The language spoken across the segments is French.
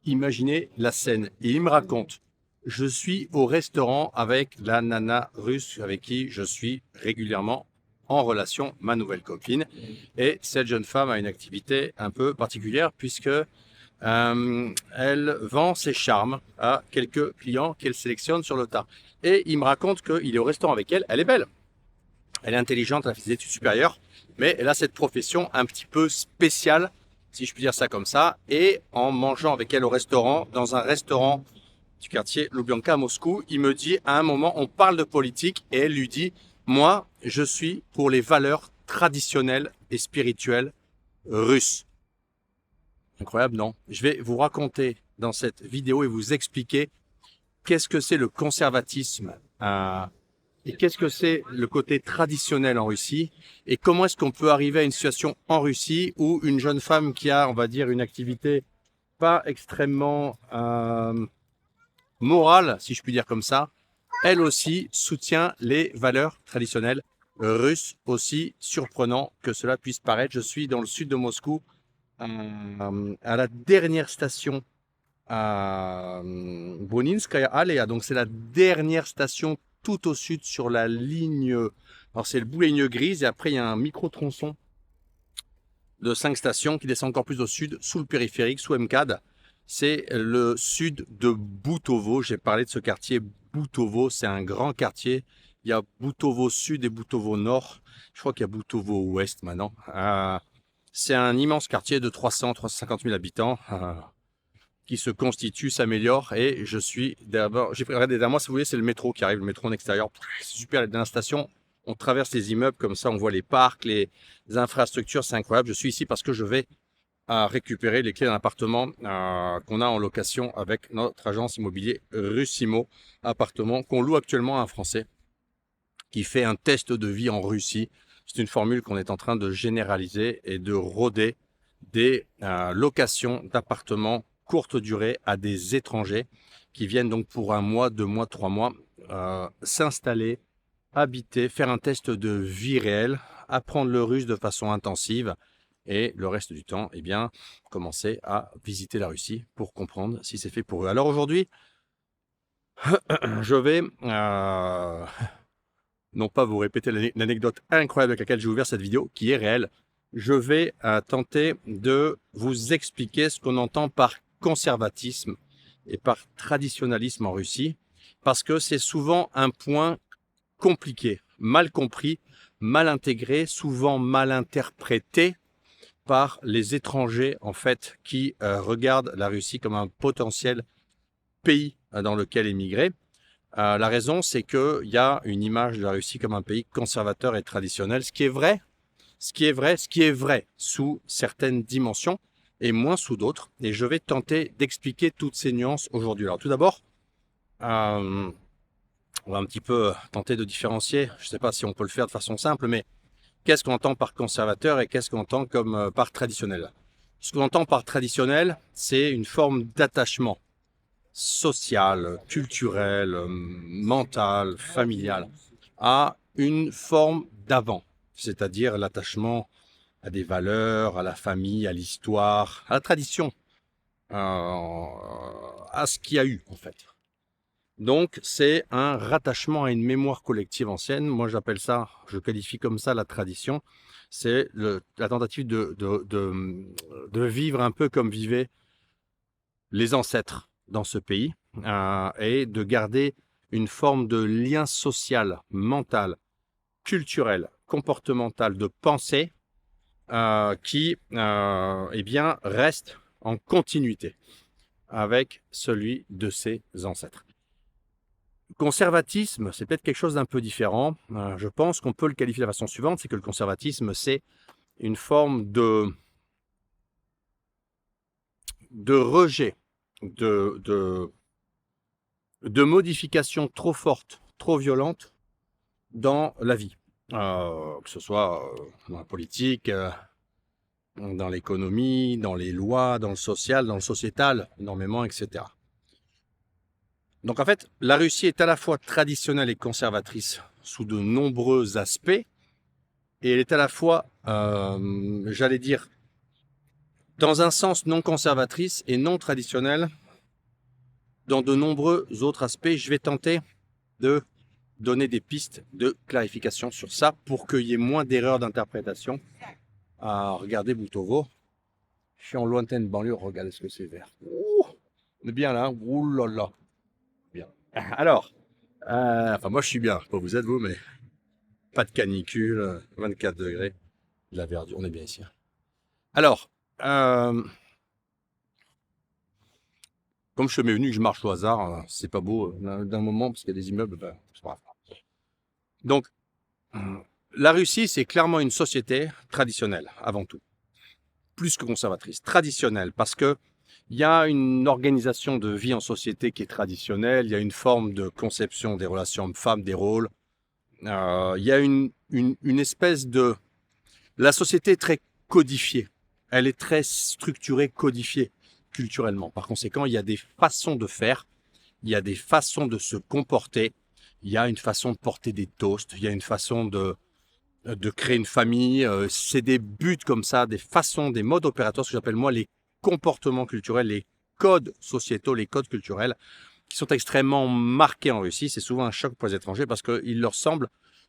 Imaginez la scène. Et il me raconte, je suis au restaurant avec la nana russe avec qui je suis régulièrement en relation, ma nouvelle copine. Et cette jeune femme a une activité un peu particulière puisque elle vend ses charmes à quelques clients qu'elle sélectionne sur le tas. Et il me raconte qu'il est au restaurant avec elle. Elle est belle, elle est intelligente, elle a fait des études supérieures, mais elle a cette profession un petit peu spéciale, si je puis dire ça comme ça. Et en mangeant avec elle au restaurant, dans un restaurant du quartier Lubyanka à Moscou, il me dit à un moment, on parle de politique et elle lui dit, moi, je suis pour les valeurs traditionnelles et spirituelles russes. Incroyable, non? Je vais vous raconter dans cette vidéo et vous expliquer qu'est-ce que c'est le conservatisme et qu'est-ce que c'est le côté traditionnel en Russie et comment est-ce qu'on peut arriver à une situation en Russie où une jeune femme qui a, on va dire, une activité pas extrêmement morale, si je puis dire comme ça, elle aussi soutient les valeurs traditionnelles russes, aussi surprenant que cela puisse paraître. Je suis dans le sud de Moscou, à la dernière station à Boninskaya Alea. Donc c'est la dernière station tout au sud sur la ligne. Alors c'est le bout de la ligne grise et après il y a un micro-tronçon de 5 stations qui descend encore plus au sud, sous le périphérique, sous MCAD. C'est le sud de Boutovo. J'ai parlé de ce quartier Boutovo. C'est un grand quartier. Il y a Boutovo Sud et Boutovo Nord. Je crois qu'il y a Boutovo Ouest maintenant. C'est un immense quartier de 300-350 000 habitants. Qui se constitue, s'améliore et je suis d'abord, j'ai regardé derrière moi, si vous voulez, c'est le métro qui arrive, le métro en extérieur, c'est super, dans la station, on traverse les immeubles comme ça, on voit les parcs, les infrastructures, c'est incroyable. Je suis ici parce que je vais récupérer les clés d'un appartement qu'on a en location avec notre agence immobilier Russimo, appartement qu'on loue actuellement à un Français qui fait un test de vie en Russie. C'est une formule qu'on est en train de généraliser et de rôder des locations d'appartements courte durée à des étrangers qui viennent donc pour 1 mois, 2 mois, 3 mois s'installer, habiter, faire un test de vie réelle, apprendre le russe de façon intensive et le reste du temps, eh bien, commencer à visiter la Russie pour comprendre si c'est fait pour eux. Alors aujourd'hui, je vais non pas vous répéter l'anecdote incroyable avec laquelle j'ai ouvert cette vidéo, qui est réelle. Je vais tenter de vous expliquer ce qu'on entend par conservatisme et par traditionnalisme en Russie, parce que c'est souvent un point compliqué, mal compris, mal intégré, souvent mal interprété par les étrangers en fait qui regardent la Russie comme un potentiel pays dans lequel émigrer. La raison, c'est qu'il y a une image de la Russie comme un pays conservateur et traditionnel, ce qui est vrai, sous certaines dimensions et moins sous d'autres. Et je vais tenter d'expliquer toutes ces nuances aujourd'hui. Alors tout d'abord, on va un petit peu tenter de différencier. Je ne sais pas si on peut le faire de façon simple, mais qu'est-ce qu'on entend par conservateur et qu'est-ce qu'on entend comme par traditionnel? Ce qu'on entend par traditionnel, c'est une forme d'attachement social, culturel, mental, familial, à une forme d'avant, c'est-à-dire l'attachement à des valeurs, à la famille, à l'histoire, à la tradition, à ce qu'il y a eu en fait. Donc c'est un rattachement à une mémoire collective ancienne. Moi j'appelle ça, je qualifie comme ça la tradition. C'est la tentative de vivre un peu comme vivaient les ancêtres dans ce pays et de garder une forme de lien social, mental, culturel, comportemental, de pensée qui eh bien, reste en continuité avec celui de ses ancêtres. Conservatisme, c'est peut-être quelque chose d'un peu différent. Je pense qu'on peut le qualifier de la façon suivante, c'est que le conservatisme, c'est une forme de rejet, de modifications trop fortes, trop violentes dans la vie. Que ce soit dans la politique, dans l'économie, dans les lois, dans le social, dans le sociétal, énormément, etc. Donc en fait, la Russie est à la fois traditionnelle et conservatrice sous de nombreux aspects, et elle est à la fois, j'allais dire, dans un sens non conservatrice et non traditionnel dans de nombreux autres aspects. Je vais tenter de donner des pistes de clarification sur ça pour qu'il y ait moins d'erreurs d'interprétation. Regardez Boutovo. Je suis en lointaine banlieue, regardez ce que c'est vert. Ouh, on est bien là, ouh là là. Bien. Alors, enfin moi je suis bien, pas vous êtes vous, mais pas de canicule, 24 degrés, de la verdure, on est bien ici. Alors, comme je suis venu que je marche au hasard, c'est pas beau d'un moment parce qu'il y a des immeubles, ben, c'est pas grave. Donc, la Russie, c'est clairement une société traditionnelle, avant tout. Plus que conservatrice, traditionnelle, parce que il y a une organisation de vie en société qui est traditionnelle, il y a une forme de conception des relations hommes-femmes, des rôles. Il y a une espèce de... La société est très codifiée, elle est très structurée, codifiée culturellement. Par conséquent, il y a des façons de faire, il y a des façons de se comporter, il y a une façon de porter des toasts, il y a une façon de créer une famille. C'est des buts comme ça, des façons, des modes opératoires, ce que j'appelle moi les comportements culturels, les codes sociétaux, les codes culturels, qui sont extrêmement marqués en Russie. C'est souvent un choc pour les étrangers parce qu'il leur semble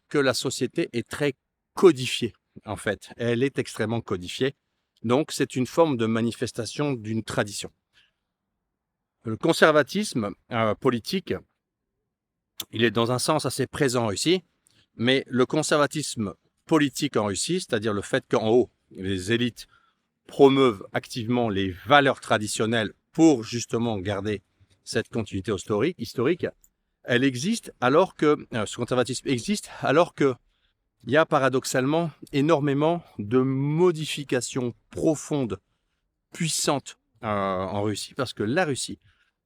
que la société est très codifiée, en fait. Elle est extrêmement codifiée. Donc, c'est une forme de manifestation d'une tradition. Le conservatisme politique, il est dans un sens assez présent en Russie, mais le conservatisme politique en Russie, c'est-à-dire le fait qu'en haut, les élites promeuvent activement les valeurs traditionnelles pour justement garder cette continuité historique, elle existe alors que, ce conservatisme existe alors que il y a paradoxalement énormément de modifications profondes, puissantes en Russie, parce que la Russie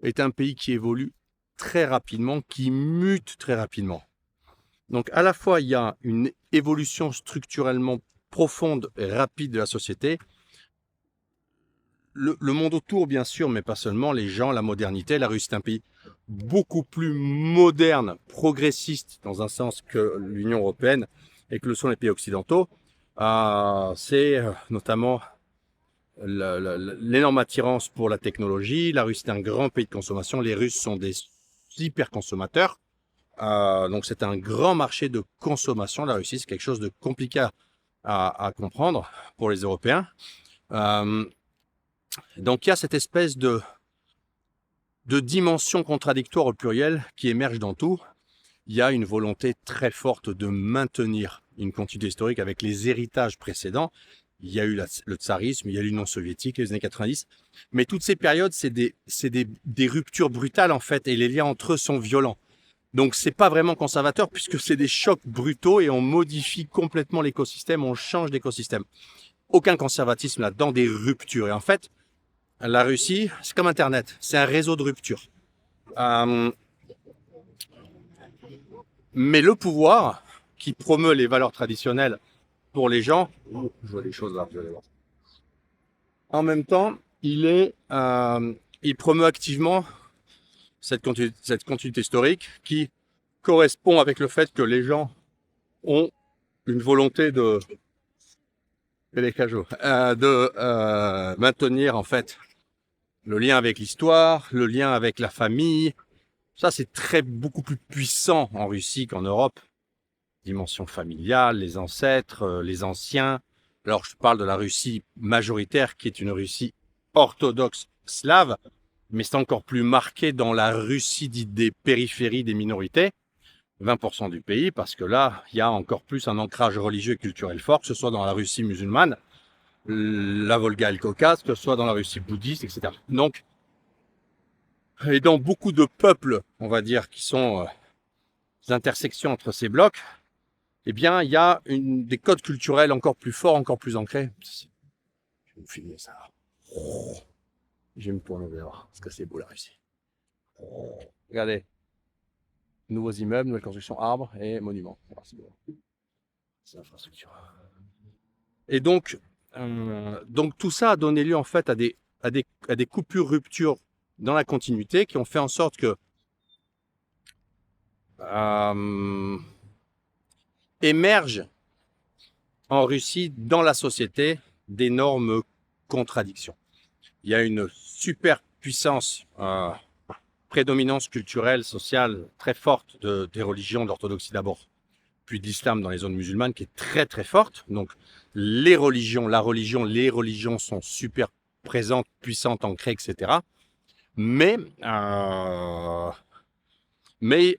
est un pays qui évolue très rapidement, qui mute très rapidement. Donc à la fois, il y a une évolution structurellement profonde et rapide de la société, le monde autour, bien sûr, mais pas seulement, les gens, la modernité. La Russie est un pays beaucoup plus moderne, progressiste, dans un sens que l'Union européenne et que le sont les pays occidentaux. C'est notamment l'énorme attirance pour la technologie. La Russie est un grand pays de consommation. Les Russes sont des hyper consommateurs. Donc c'est un grand marché de consommation. La Russie, c'est quelque chose de compliqué à comprendre pour les Européens. Donc il y a cette espèce de dimension contradictoire au pluriel qui émerge dans tout. Il y a une volonté très forte de maintenir une continuité historique avec les héritages précédents. Il y a eu le tsarisme, il y a l'Union soviétique, les années 90. Mais toutes ces périodes, c'est des ruptures brutales en fait, et les liens entre eux sont violents. Donc c'est pas vraiment conservateur puisque c'est des chocs brutaux et on modifie complètement l'écosystème, on change d'écosystème. Aucun conservatisme là-dedans, des ruptures. Et en fait, la Russie, c'est comme Internet, c'est un réseau de rupture. Mais le pouvoir, qui promeut les valeurs traditionnelles pour les gens, je vois des choses là, vous allez voir. En même temps, il promeut activement cette continuité historique qui correspond avec le fait que les gens ont une volonté de maintenir en fait le lien avec l'histoire, le lien avec la famille. Ça, c'est beaucoup plus puissant en Russie qu'en Europe. Dimension familiale, les ancêtres, les anciens. Alors, je parle de la Russie majoritaire, qui est une Russie orthodoxe slave, mais c'est encore plus marqué dans la Russie dite des périphéries, des minorités, 20% du pays, parce que là, il y a encore plus un ancrage religieux et culturel fort, que ce soit dans la Russie musulmane, la Volga et le Caucase, que ce soit dans la Russie bouddhiste, etc. Donc, et dans beaucoup de peuples, on va dire, qui sont des intersections entre ces blocs, eh bien, il y a des codes culturels encore plus forts, encore plus ancrés. Je vais vous filmer ça. Je vais me tourner vers, parce que c'est beau la Russie. Regardez. Nouveaux immeubles, nouvelles constructions, arbres et monuments. C'est beau. C'est l'infrastructure. Et donc tout ça a donné lieu en fait à des coupures, ruptures dans la continuité qui ont fait en sorte que émergent en Russie, dans la société, d'énormes contradictions. il y a une super puissance, prédominance culturelle, sociale très forte des religions d'orthodoxie d'abord, puis de l'islam dans les zones musulmanes qui est très très forte. Donc les religions, les religions sont super présentes, puissantes, ancrées, etc. Mais il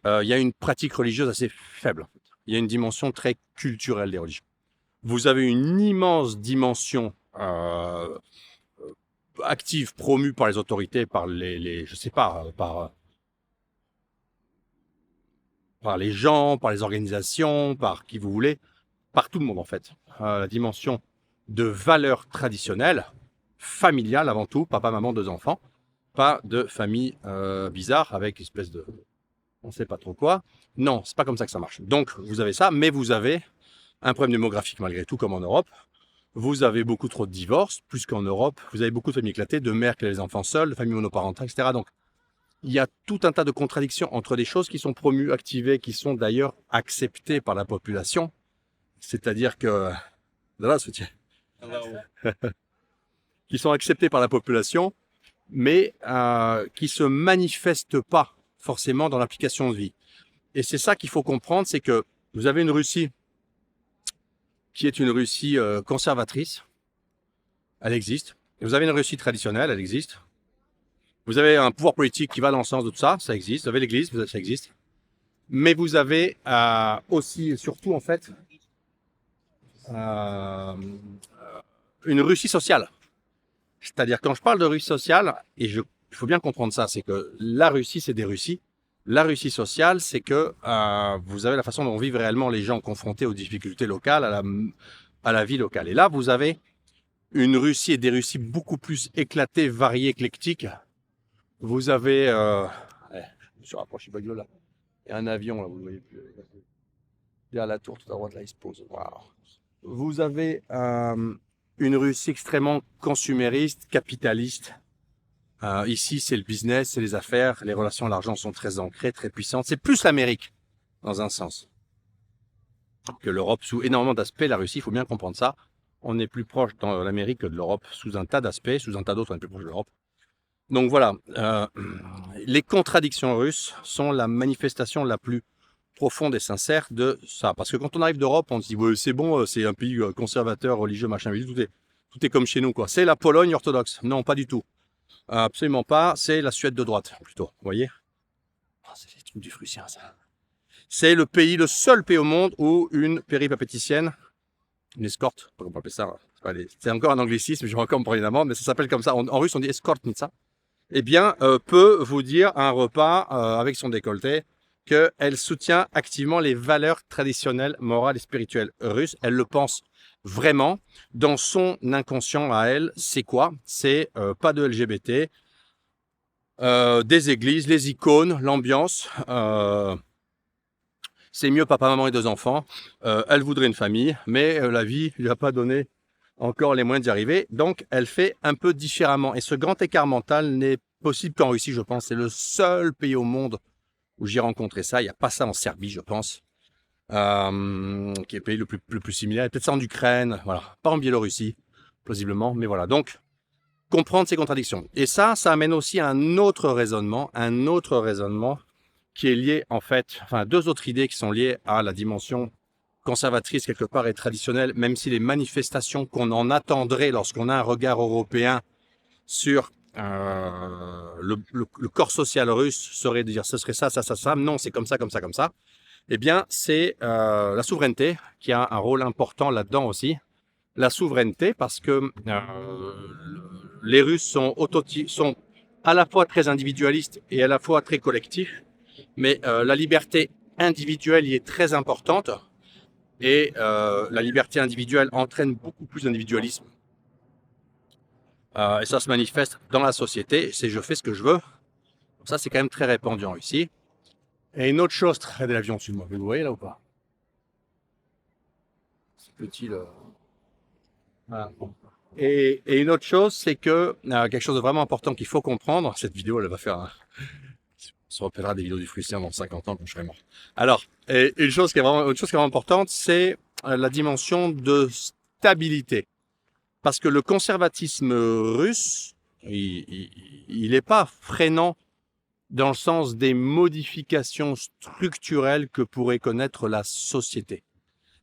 y a une pratique religieuse assez faible. Il y a une dimension très culturelle des religions. Vous avez une immense dimension active, promue par les autorités, par je sais pas, par les gens, par les organisations, par qui vous voulez, par tout le monde en fait. La dimension de valeurs traditionnelles, familiales avant tout, papa, maman, 2 enfants, pas de famille bizarre avec une espèce de on ne sait pas trop quoi. Non, c'est pas comme ça que ça marche. Donc vous avez ça, mais vous avez un problème démographique malgré tout, comme en Europe. Vous avez beaucoup trop de divorces, plus qu'en Europe. Vous avez beaucoup de familles éclatées, de mères qui ont les enfants seuls, de familles monoparentales, etc. Donc il y a tout un tas de contradictions entre des choses qui sont promues, activées, qui sont d'ailleurs acceptées par la population. C'est-à-dire que qui sont acceptées par la population, mais qui se manifestent pas forcément dans l'application de vie. Et c'est ça qu'il faut comprendre, c'est que vous avez une Russie qui est une Russie conservatrice, elle existe. Et vous avez une Russie traditionnelle, elle existe. Vous avez un pouvoir politique qui va dans le sens de tout ça, ça existe. Vous avez l'Église, ça existe. Mais vous avez aussi et surtout en fait une Russie sociale. C'est-à-dire quand je parle de Russie sociale, il faut bien comprendre ça, c'est que la Russie c'est des Russies. La Russie sociale, c'est que vous avez la façon dont vivent réellement les gens confrontés aux difficultés locales, à la vie locale. Et là, vous avez une Russie et des Russies beaucoup plus éclatées, variées, éclectiques. Vous avez... je me suis rapproché pas de là. Il y a un avion, là, vous le voyez plus. Derrière la tour, tout à droite, là, il se pose. Wow. Vous avez une Russie extrêmement consumériste, capitaliste. Ici, c'est le business, c'est les affaires, les relations à l'argent sont très ancrées, très puissantes. C'est plus l'Amérique, dans un sens, que l'Europe sous énormément d'aspects. La Russie, il faut bien comprendre ça. On est plus proche dans l'Amérique que de l'Europe, sous un tas d'aspects, sous un tas d'autres, on est plus proche de l'Europe. Donc voilà, les contradictions russes sont la manifestation la plus profonde et sincère de ça. Parce que quand on arrive d'Europe, on se dit ouais, c'est bon, c'est un pays conservateur, religieux, machin, tout est comme chez nous, quoi. C'est la Pologne orthodoxe. Non, pas du tout. Absolument pas. C'est la Suède de droite, plutôt. Vous voyez? C'est des trucs du frucien, ça. C'est le seul pays au monde où une péripapéticienne, une escorte, on peut appeler ça. C'est encore un anglicisme, je vais encore me prendre une amende, mais ça s'appelle comme ça. En russe, on dit escortnitsa. Eh bien, peut vous dire à un repas avec son décolleté qu'elle soutient activement les valeurs traditionnelles, morales et spirituelles russes. Elle le pense vraiment. Dans son inconscient à elle, c'est quoi? C'est pas de LGBT, des églises, les icônes, l'ambiance. C'est mieux papa, maman et 2 enfants. Elle voudrait une famille, mais la vie lui a pas donné encore les moyens d'y arriver. Donc, elle fait un peu différemment. Et ce grand écart mental n'est possible qu'en Russie, je pense. C'est le seul pays au monde où j'ai rencontré ça. Il n'y a pas ça en Serbie, je pense, qui est le pays le plus similaire. Peut-être ça en Ukraine, voilà. Pas en Biélorussie, plausiblement, mais voilà. Donc, comprendre ces contradictions. Et ça amène aussi à un autre raisonnement qui est lié, en fait, enfin, 2 autres idées qui sont liées à la dimension conservatrice quelque part et traditionnelle, même si les manifestations qu'on en attendrait lorsqu'on a un regard européen sur le corps social russe serait de dire ce serait ça, non, c'est comme ça. Eh bien, c'est la souveraineté qui a un rôle important là-dedans aussi. La souveraineté parce que les Russes sont à la fois très individualistes et à la fois très collectifs, mais la liberté individuelle y est très importante. Et la liberté individuelle entraîne beaucoup plus d'individualisme. Et ça se manifeste dans la société, c'est je fais ce que je veux. Ça, c'est quand même très répandu en Russie. Et une autre chose, de l'avion dessus de moi, vous le voyez là ou pas? C'est petit le... Voilà. Et une autre chose, c'est que quelque chose de vraiment important qu'il faut comprendre, cette vidéo, elle va faire... On se rappellera des vidéos du frucien dans 50 ans quand je serai mort. Alors, une chose qui est vraiment importante, c'est la dimension de stabilité. Parce que le conservatisme russe Il n'est pas freinant dans le sens des modifications structurelles que pourrait connaître la société.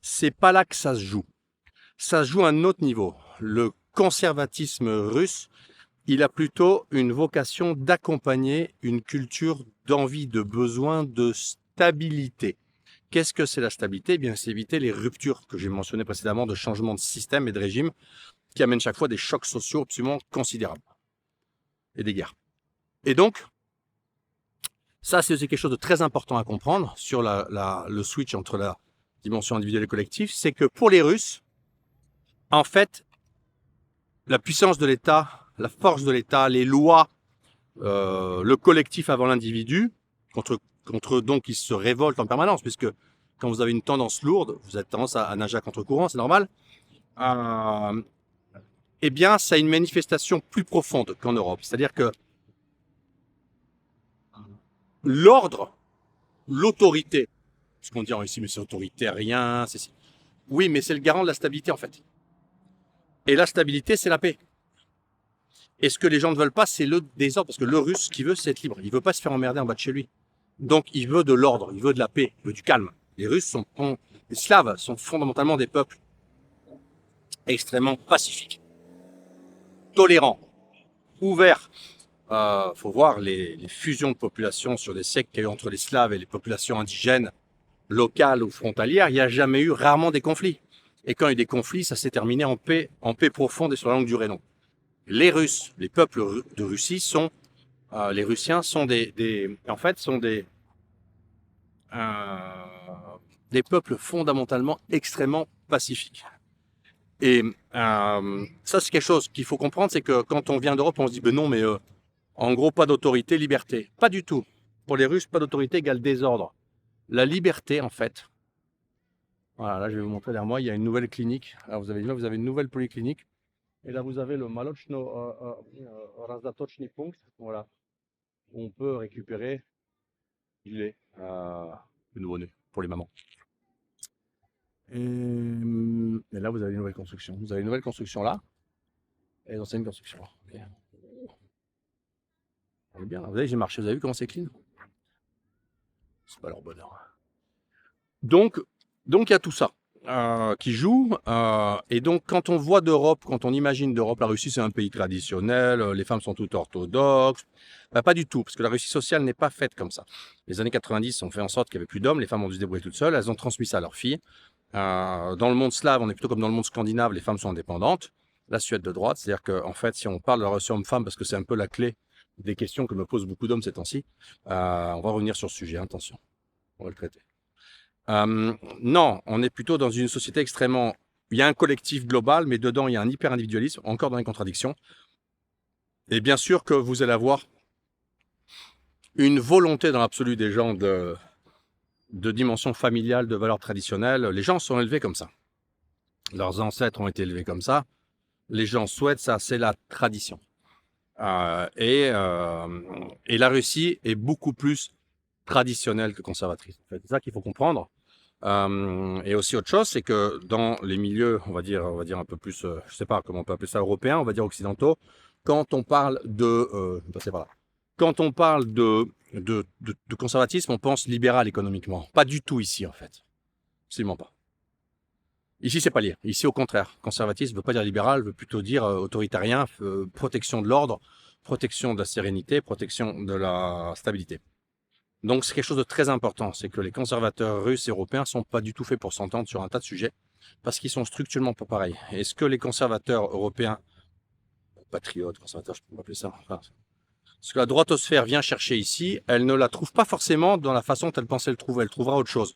C'est pas là que ça se joue. Ça se joue à un autre niveau. Le conservatisme russe, il a plutôt une vocation d'accompagner une culture d'envie, de besoin, de stabilité. Qu'est-ce que c'est la stabilité? Eh bien, c'est éviter les ruptures que j'ai mentionnées précédemment de changement de système et de régime qui amènent chaque fois des chocs sociaux absolument considérables et des guerres. Et donc, ça, c'est aussi quelque chose de très important à comprendre sur le switch entre la dimension individuelle et collective, c'est que pour les Russes, en fait, la puissance de l'État, la force de l'État, les lois, le collectif avant l'individu, contre donc ils se révoltent en permanence, puisque quand vous avez une tendance lourde, vous avez tendance à nager à contre-courant, c'est normal. Eh bien, ça a une manifestation plus profonde qu'en Europe. C'est-à-dire que l'ordre, l'autorité, ce qu'on dit ici, mais c'est autoritaire, c'est... Oui, mais c'est le garant de la stabilité, en fait. Et la stabilité, c'est la paix. Et ce que les gens ne veulent pas, c'est le désordre, parce que le Russe, ce qu'il veut, c'est être libre. Il ne veut pas se faire emmerder en bas de chez lui. Donc, il veut de l'ordre, il veut de la paix, il veut du calme. Les Slaves sont fondamentalement des peuples extrêmement pacifiques, tolérants, ouverts. Faut voir les fusions de populations sur des siècles qu'il y a eu entre les Slaves et les populations indigènes, locales ou frontalières. Il n'y a jamais eu, rarement, des conflits. Et quand il y a eu des conflits, ça s'est terminé en paix profonde et sur la longue durée. Non. Les Russes, les peuples de Russie sont, les Russiens sont en fait, sont des peuples fondamentalement extrêmement pacifiques. Et ça, c'est quelque chose qu'il faut comprendre, c'est que quand on vient d'Europe, on se dit, ben non, mais en gros, pas d'autorité, liberté. Pas du tout. Pour les Russes, pas d'autorité égale désordre. La liberté, en fait. Voilà, là, je vais vous montrer derrière moi, il y a une nouvelle clinique. Alors, vous avez une nouvelle polyclinique. Et là, vous avez le Malochno Razdatochny Punkt. Voilà. Où on peut récupérer du lait de nouveau-né pour les mamans. Et là, vous avez une nouvelle construction. Vous avez une nouvelle construction là. Et une ancienne construction là. Okay. On est bien là. Vous avez, j'ai marché. Vous avez vu comment c'est clean? C'est pas leur bonheur. Donc, il y a tout ça qui joue. Et donc, quand on voit d'Europe, quand on imagine d'Europe, la Russie, c'est un pays traditionnel, les femmes sont toutes orthodoxes. Pas du tout, parce que la Russie sociale n'est pas faite comme ça. Les années 90 ont fait en sorte qu'il n'y avait plus d'hommes, les femmes ont dû se débrouiller toutes seules, elles ont transmis ça à leurs filles. Dans le monde slave, on est plutôt comme dans le monde scandinave, les femmes sont indépendantes. La Suède de droite, c'est-à-dire qu'en fait, si on parle de la relation homme-femme, parce que c'est un peu la clé des questions que me posent beaucoup d'hommes ces temps-ci, on va revenir sur ce sujet, attention, on va le traiter. Non, on est plutôt dans une société extrêmement... Il y a un collectif global, mais dedans, il y a un hyper-individualisme, encore dans les contradictions. Et bien sûr que vous allez avoir une volonté dans l'absolu des gens de dimension familiale, de valeurs traditionnelles. Les gens sont élevés comme ça. Leurs ancêtres ont été élevés comme ça. Les gens souhaitent ça, c'est la tradition. Et la Russie est beaucoup plus traditionnelle que conservatrice. En fait, c'est ça qu'il faut comprendre. Et aussi autre chose, c'est que dans les milieux, on va dire un peu plus, je sais pas comment on peut appeler ça, européens, on va dire occidentaux, quand on parle quand on parle de conservatisme, on pense libéral économiquement. Pas du tout ici, en fait. Absolument pas. Ici, c'est pas lire. Ici, au contraire, conservatisme ne veut pas dire libéral, veut plutôt dire autoritarien, protection de l'ordre, protection de la sérénité, protection de la stabilité. Donc, c'est quelque chose de très important, c'est que les conservateurs russes et européens ne sont pas du tout faits pour s'entendre sur un tas de sujets, parce qu'ils sont structurellement pas pareils. Est-ce que les conservateurs européens, patriotes, conservateurs, je peux m'appeler ça, enfin, ce que la droitosphère vient chercher ici, elle ne la trouve pas forcément dans la façon dont elle pensait le trouver, elle trouvera autre chose.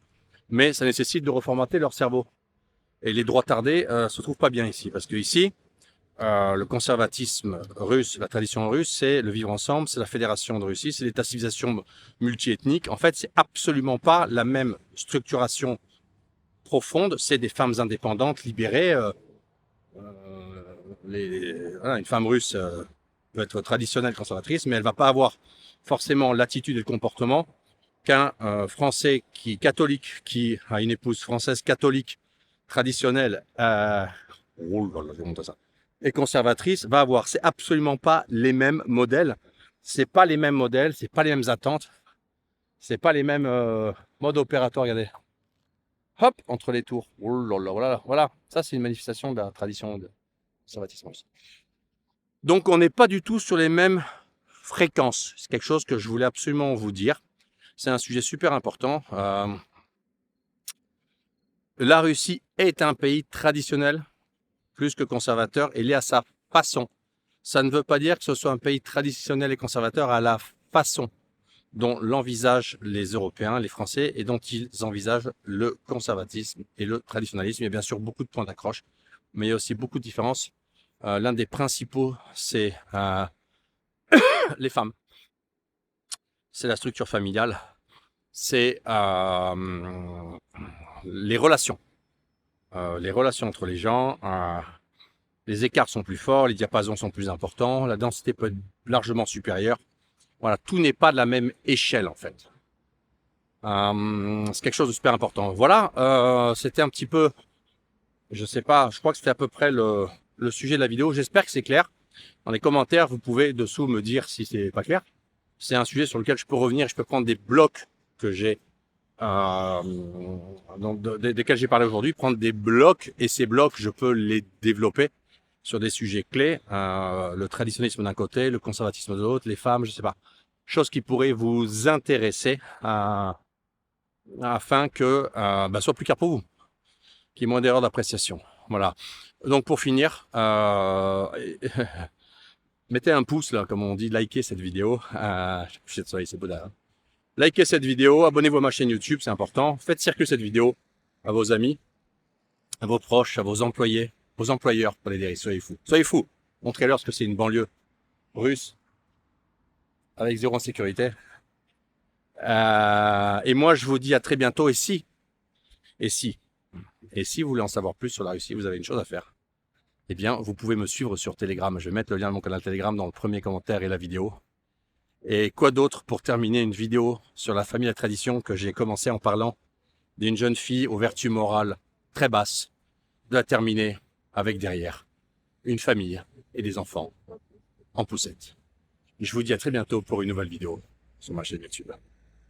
Mais ça nécessite de reformater leur cerveau. Et les droitardés se trouvent pas bien ici, parce que ici, le conservatisme russe, la tradition russe, c'est le vivre ensemble, c'est la fédération de Russie, c'est l'état civilisation multiethnique. En fait, c'est absolument pas la même structuration profonde. C'est des femmes indépendantes, libérées. Voilà, une femme russe peut être traditionnelle conservatrice, mais elle va pas avoir forcément l'attitude et le comportement qu'un Français catholique qui a une épouse française catholique traditionnelle. Oh là là, je vais montrer ça. et conservatrice va avoir. C'est absolument pas les mêmes modèles. C'est pas les mêmes modèles, c'est pas les mêmes attentes, c'est pas les mêmes modes opératoires. Regardez. Hop, entre les tours. Oh là là, voilà, voilà. Ça, c'est une manifestation de la tradition de conservatisme aussi. Donc, on n'est pas du tout sur les mêmes fréquences. C'est quelque chose que je voulais absolument vous dire. C'est un sujet super important. La Russie est un pays traditionnel, plus que conservateur. Il est à sa façon. Ça ne veut pas dire que ce soit un pays traditionnel et conservateur à la façon dont l'envisagent les Européens, les Français, et dont ils envisagent le conservatisme et le traditionnalisme. Il y a bien sûr beaucoup de points d'accroche, mais il y a aussi beaucoup de différences. L'un des principaux, c'est les femmes. C'est la structure familiale. C'est les relations. Les relations entre les gens. Les écarts sont plus forts, les diapasons sont plus importants, la densité peut être largement supérieure. Voilà, tout n'est pas de la même échelle en fait. C'est quelque chose de super important. Voilà, c'était un petit peu, je sais pas, je crois que c'était à peu près le sujet de la vidéo. J'espère que c'est clair. Dans les commentaires, vous pouvez dessous me dire si c'est pas clair. C'est un sujet sur lequel je peux revenir, je peux prendre des blocs que j'ai, desquels j'ai parlé aujourd'hui, prendre des blocs et ces blocs, je peux les développer sur des sujets clés, le traditionnisme d'un côté, le conservatisme de l'autre, les femmes, je sais pas, choses qui pourraient vous intéresser afin que soit plus clair pour vous, qu'il y ait moins d'erreurs d'appréciation. Voilà. Donc pour finir, mettez un pouce là, comme on dit, likez cette vidéo. Je sais, c'est Bouddha. Hein. Likez cette vidéo, abonnez-vous à ma chaîne YouTube, c'est important. Faites circuler cette vidéo à vos amis, à vos proches, à vos employés, vos employeurs, pour les dire, soyez fous. Soyez fous. Montrez-leur ce que c'est une banlieue russe avec zéro insécurité. Et moi, je vous dis à très bientôt. Et si vous voulez en savoir plus sur la Russie, vous avez une chose à faire. Eh bien, vous pouvez me suivre sur Telegram. Je vais mettre le lien de mon canal Telegram dans le premier commentaire et la vidéo. Et quoi d'autre pour terminer une vidéo sur la famille et la tradition que j'ai commencé en parlant d'une jeune fille aux vertus morales très basses, de la terminer avec derrière une famille et des enfants en poussette. Je vous dis à très bientôt pour une nouvelle vidéo sur ma chaîne YouTube.